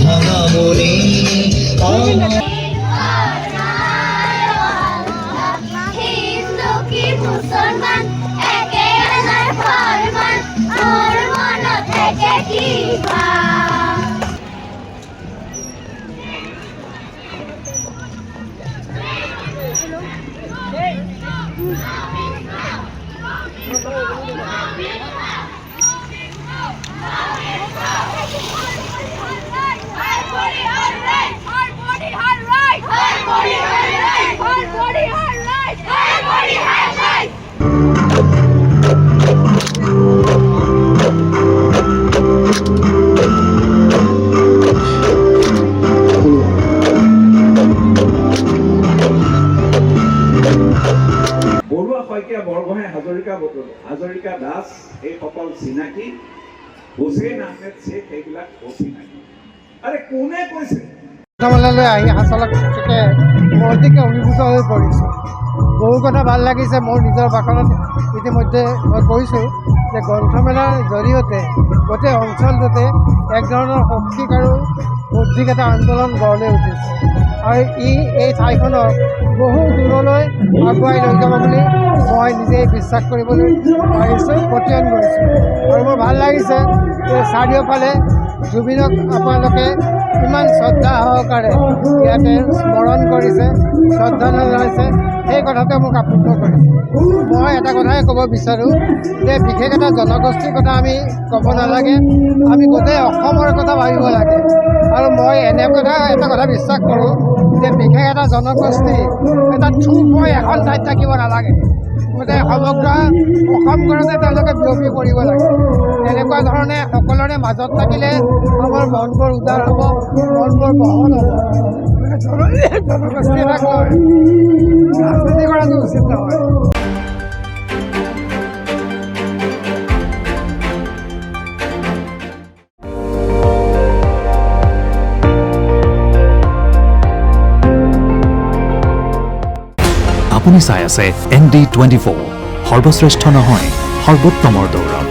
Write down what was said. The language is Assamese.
ভাঙা মনে হিন্দু কি মুসলমান একে আল্লাহৰ ফৰমান ওৰ মন থেকে কি বৰুৱা শইকীয়া বৰগোহাঁই হাজৰিকা দাস এইসকল চিনাকি হুছেইন আহমেদ শ্বেখ এইবিলাক অচিনাকি আৰে কোনে কৈছে গ্ৰন্থমেলালৈ আহি আচলতে মই অতিকে অভিভূত হৈ পৰিছোঁ বহু কথা ভাল লাগিছে মোৰ নিজৰ ভাষণত ইতিমধ্যে মই কৈছোঁ যে গ্ৰন্থমেলাৰ জৰিয়তে গোটেই অঞ্চলটোতে এক ধৰণৰ শৈক্ষিক আৰু বৌদ্ধিক এটা আন্দোলন গঢ় লৈ উঠিছে আৰু এই ঠাইখনক বহু দূৰলৈ আগুৱাই লৈ যাব বুলি মই নিজেই বিশ্বাস কৰিবলৈ পাৰিছোঁ পতিয়ন কৰিছোঁ আৰু মোৰ ভাল লাগিছে যে চাৰিওফালে জুবিনক আপোনালোকে ইমান শ্ৰদ্ধা সহকাৰে ইয়াতে স্মৰণ কৰিছে শ্ৰদ্ধা জনাইছে সেই কথাতে মোক আপ্লুত কৰিছে মই এটা কথাই ক'ব বিচাৰোঁ যে বিশেষ এটা জনগোষ্ঠীৰ কথা আমি ক'ব নালাগে আমি গোটেই অসমৰ কথা ভাবিব লাগে আৰু মই এটা কথা বিশ্বাস কৰোঁ যে বিশেষ এটা জনগোষ্ঠী এটা থোপ হৈ এখন ঠাইত থাকিব নালাগে গোটেই সমগ্ৰ অসমখনতে তেওঁলোকে বিয়পি পৰিব লাগে এনেকুৱা ধৰণে সকলোৰে মাজত থাকিলে আমাৰ মনবোৰ উদাৰ হ'ব মনবোৰ বহল হ'ব জনগোষ্ঠী এটাক লৈ ৰাজনীতি কৰাটো উচিত নহয় আপুনি চাই আছে ND24 সৰ্বশ্ৰেষ্ঠ নহয় সৰ্বোত্তমৰ দৌৰত